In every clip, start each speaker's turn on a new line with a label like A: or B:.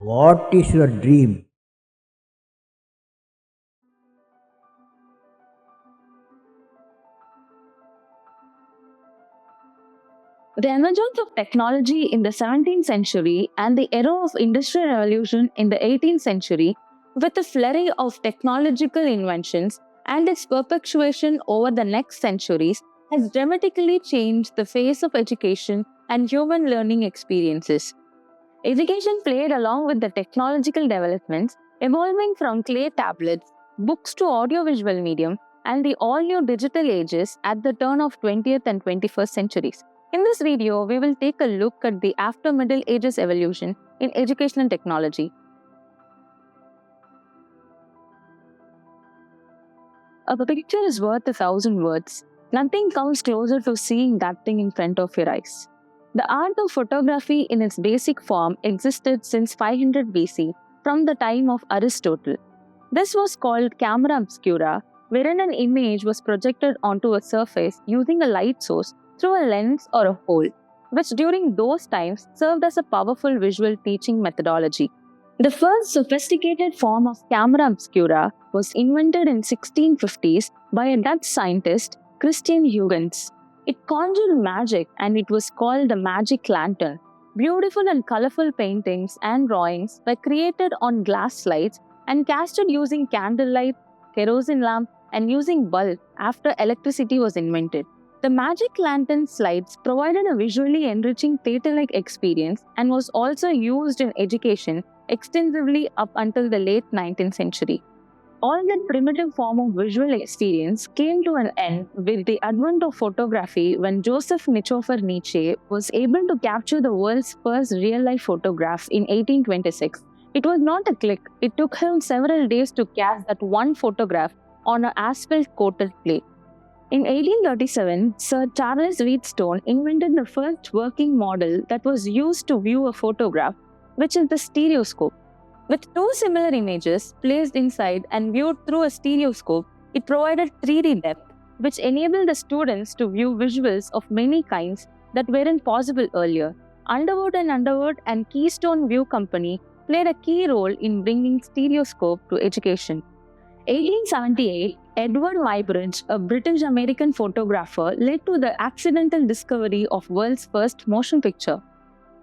A: What is your dream?
B: The emergence of technology in the 17th century and the era of industrial revolution in the 18th century, with a flurry of technological inventions and its perpetuation over the next centuries, has dramatically changed the face of education and human learning experiences. Education played along with the technological developments, evolving from clay tablets, books to audiovisual medium, and the all-new digital ages at the turn of 20th and 21st centuries. In this video, we will take a look at the after Middle Ages evolution in educational technology. A picture is worth 1,000 words. Nothing comes closer to seeing that thing in front of your eyes. The art of photography in its basic form existed since 500 BC, from the time of Aristotle. This was called camera obscura, wherein an image was projected onto a surface using a light source through a lens or a hole, which during those times served as a powerful visual teaching methodology. The first sophisticated form of camera obscura was invented in 1650s by a Dutch scientist, Christian Huygens. It conjured magic and it was called the magic lantern. Beautiful and colorful paintings and drawings were created on glass slides and casted using candlelight, kerosene lamp, and using bulb after electricity was invented. The magic lantern slides provided a visually enriching theater-like experience and was also used in education extensively up until the late 19th century. All that primitive form of visual experience came to an end with the advent of photography when Joseph Nichofor Nitzsche was able to capture the world's first real-life photograph in 1826. It was not a click, it took him several days to cast that one photograph on an asphalt-coated plate. In 1837, Sir Charles Wheatstone invented the first working model that was used to view a photograph, which is the stereoscope. With two similar images placed inside and viewed through a stereoscope, it provided 3D depth, which enabled the students to view visuals of many kinds that weren't possible earlier. Underwood and Keystone View Company played a key role in bringing stereoscope to education. 1878, Edward Muybridge, a British-American photographer, led to the accidental discovery of world's first motion picture.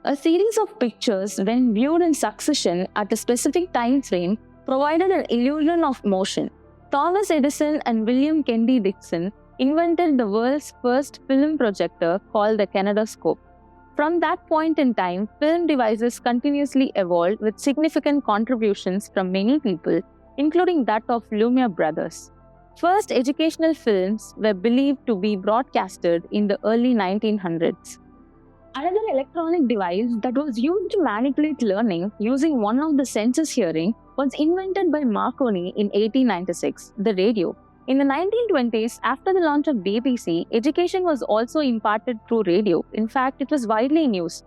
B: A series of pictures, when viewed in succession at a specific time frame, provided an illusion of motion. Thomas Edison and William Kennedy Dixon invented the world's first film projector called the kinetoscope. From that point in time, film devices continuously evolved with significant contributions from many people, including that of Lumiere brothers. First educational films were believed to be broadcasted in the early 1900s. Another electronic device that was used to manipulate learning using one of the senses hearing was invented by Marconi in 1896, the radio. In the 1920s, after the launch of BBC, education was also imparted through radio. In fact, it was widely in use.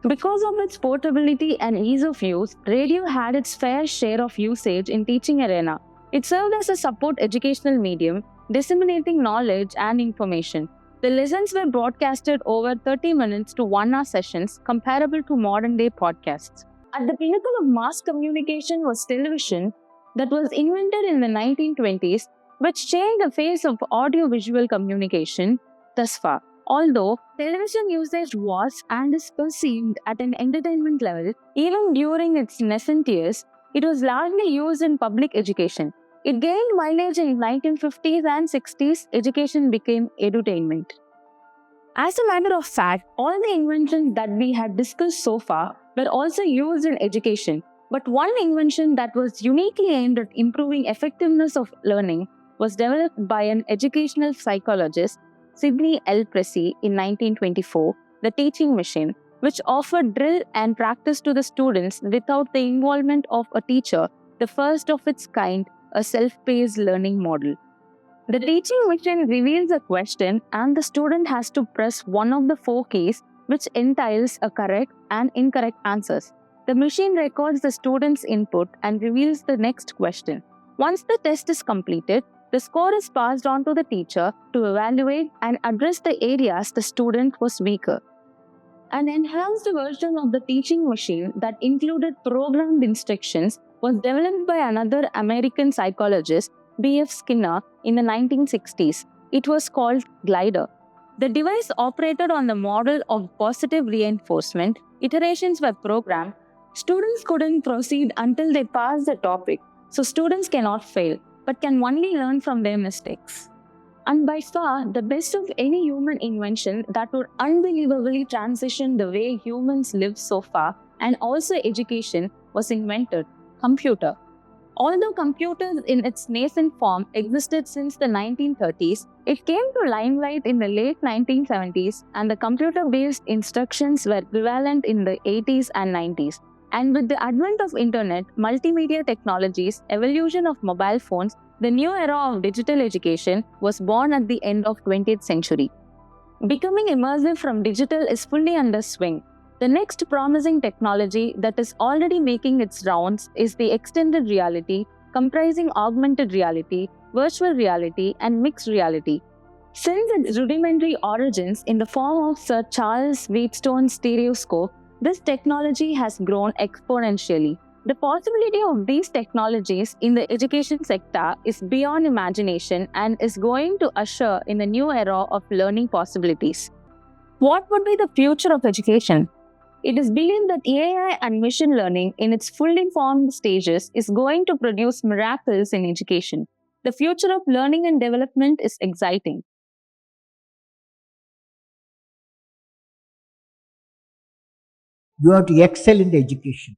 B: Because of its portability and ease of use, radio had its fair share of usage in teaching arena. It served as a support educational medium, disseminating knowledge and information. The lessons were broadcasted over 30 minutes to 1 hour sessions comparable to modern-day podcasts. At the pinnacle of mass communication was television that was invented in the 1920s, which changed the face of audio-visual communication thus far. Although television usage was and is perceived at an entertainment level, even during its nascent years, it was largely used in public education. It gained mileage in 1950s and 60s, education became edutainment. As a matter of fact, all the inventions that we had discussed so far were also used in education. But one invention that was uniquely aimed at improving effectiveness of learning was developed by an educational psychologist, Sidney L. Pressey, in 1924, the teaching machine, which offered drill and practice to the students without the involvement of a teacher, the first of its kind, a self-paced learning model. The teaching machine reveals a question and the student has to press one of the 4 keys, which entails a correct and incorrect answers. The machine records the student's input and reveals the next question. Once the test is completed, the score is passed on to the teacher to evaluate and address the areas the student was weaker. An enhanced version of the teaching machine that included programmed instructions was developed by another American psychologist, B.F. Skinner, in the 1960s. It was called Glider. The device operated on the model of positive reinforcement. Iterations were programmed. Students couldn't proceed until they passed the topic, so students cannot fail, but can only learn from their mistakes. And by far, the best of any human invention that would unbelievably transition the way humans live so far and also education was invented: computer. Although computers in its nascent form existed since the 1930s, it came to limelight in the late 1970s, and the computer-based instructions were prevalent in the 80s and 90s. And with the advent of internet, multimedia technologies, evolution of mobile phones, the new era of digital education was born at the end of 20th century. Becoming immersive from digital is fully under swing. The next promising technology that is already making its rounds is the extended reality, comprising augmented reality, virtual reality, and mixed reality. Since its rudimentary origins in the form of Sir Charles Wheatstone's stereoscope, this technology has grown exponentially. The possibility of these technologies in the education sector is beyond imagination and is going to usher in a new era of learning possibilities. What would be the future of education? It is believed that AI and machine learning in its fully formed stages is going to produce miracles in education. The future of learning and development is exciting.
A: You have to excel in the education.